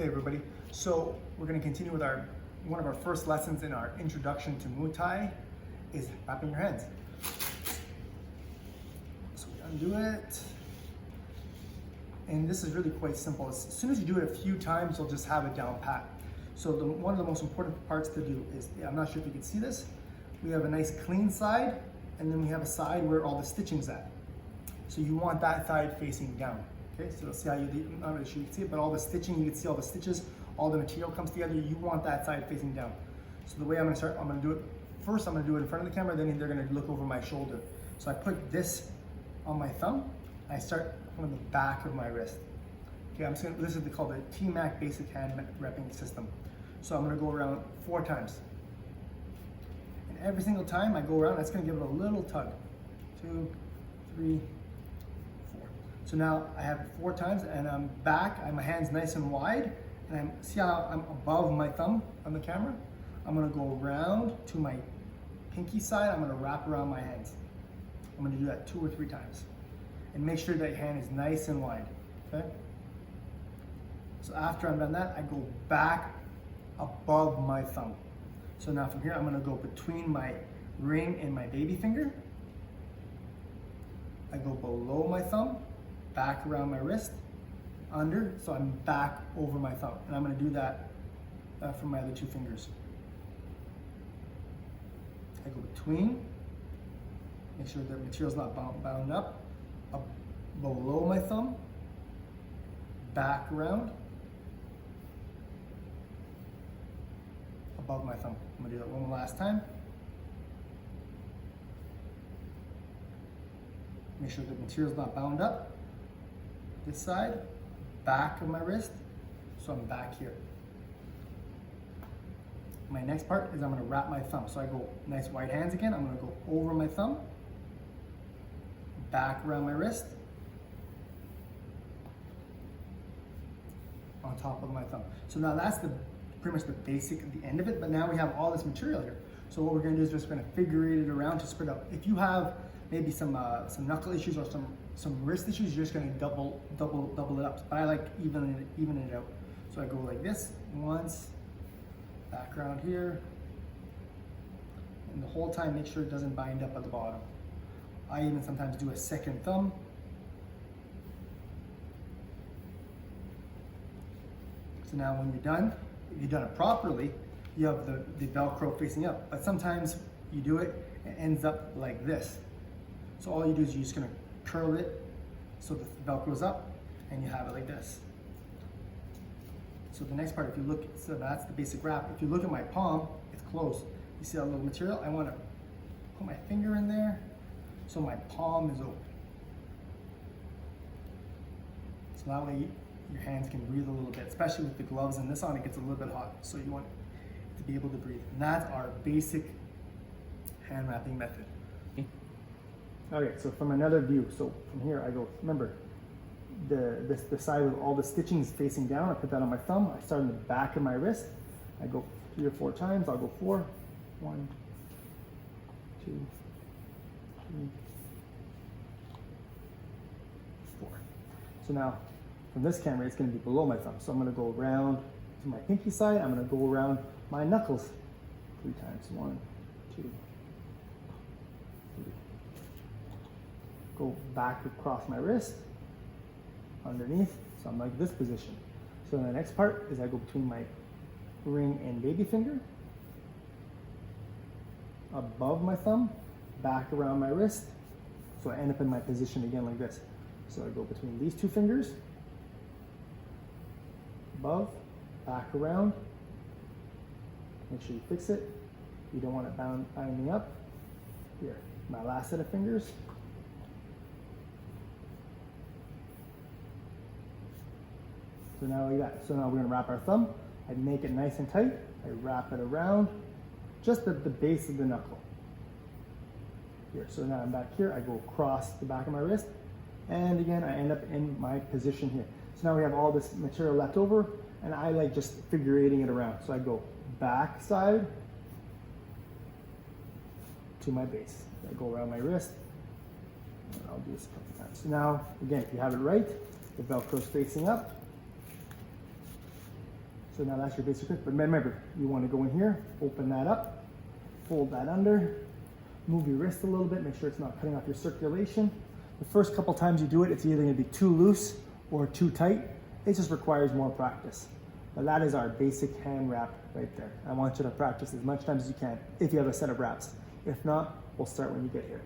Hey everybody. So we're going to continue with one of our first lessons in our introduction to Muay Thai is wrapping your hands. So we undo it. And this is really quite simple. As soon as you do it a few times, you'll just have it down pat. So one of the most important parts to do is, I'm not sure if you can see this, we have a nice clean side, and then we have a side where all the stitching's at. So you want that side facing down. Okay, so see how I'm not really sure you can see it, but all the stitching, you can see all the stitches, all the material comes together. You want that side facing down. So the way I'm gonna start, I'm gonna do it, first I'm gonna do it in front of the camera, then they're gonna look over my shoulder. So I put this on my thumb, I start from the back of my wrist. Okay, this is called the TMAC basic hand repping system. So I'm gonna go around 4 times. And every single time I go around, that's gonna give it a little tug. 2, 3, 4. So now I have it 4 times and I'm back, my hand's nice and wide, and see how I'm above my thumb on the camera? I'm gonna go around to my pinky side, I'm gonna wrap around my hands. I'm gonna do that 2 or 3 times. And make sure that your hand is nice and wide, okay? So after I'm done that, I go back above my thumb. So now from here, I'm gonna go between my ring and my baby finger. I go below my thumb, back around my wrist, under, so I'm back over my thumb. And I'm gonna do that for my other 2 fingers. I go between, make sure the material's not bound up below my thumb, back around, above my thumb. I'm gonna do that one last time. Make sure the material's not bound up. This side, back of my wrist, so I'm back here. My next part is I'm gonna wrap my thumb. So I go nice wide hands again. I'm gonna go over my thumb, back around my wrist, on top of my thumb. So now that's pretty much the basic, the end of it, but now we have all this material here. So what we're gonna do is just gonna figure it around to spread out. If you have maybe some knuckle issues or some wrist issues, you're just gonna double it up. But I like evening it out. So I go like this, once, back around here, and the whole time make sure it doesn't bind up at the bottom. I even sometimes do a second thumb. So now when you're done, if you've done it properly, you have the Velcro facing up. But sometimes you do it, it ends up like this. So all you do is you're just gonna curl it so the Velcro's up and you have it like this. So the next part, if you look, so that's the basic wrap. If you look at my palm, it's closed. You see that little material? I wanna put my finger in there so my palm is open. So that way your hands can breathe a little bit, especially with the gloves and this on, it gets a little bit hot. So you want to be able to breathe. And that's our basic hand wrapping method. Okay, so from another view, so from here I go, remember, the side with all the stitching is facing down. I put that on my thumb. I start in the back of my wrist. I go 3 or 4 times. I'll go 4. 1, 2, 3, 4. So now, from this camera, it's going to be below my thumb. So I'm going to go around to my pinky side. I'm going to go around my knuckles 3 times. 1, 2, 3. Go back across my wrist, underneath. So I'm like this position. So the next part is I go between my ring and baby finger, above my thumb, back around my wrist. So I end up in my position again like this. So I go between these 2 fingers, above, back around. Make sure you fix it. You don't want it binding up. Here, my last set of fingers. So now like that. So now we're gonna wrap our thumb. I make it nice and tight. I wrap it around just at the base of the knuckle. Here, so now I'm back here. I go across the back of my wrist. And again, I end up in my position here. So now we have all this material left over, and I like just figure eighting it around. So I go back side to my base. I go around my wrist, and I'll do this a couple times. So now, again, if you have it right, the Velcro's facing up. So now that's your basic grip. But remember, you want to go in here, open that up, fold that under, move your wrist a little bit, make sure it's not cutting off your circulation. The first couple times you do it, it's either going to be too loose or too tight. It just requires more practice. But that is our basic hand wrap right there. I want you to practice as much time as you can if you have a set of wraps. If not, we'll start when you get here.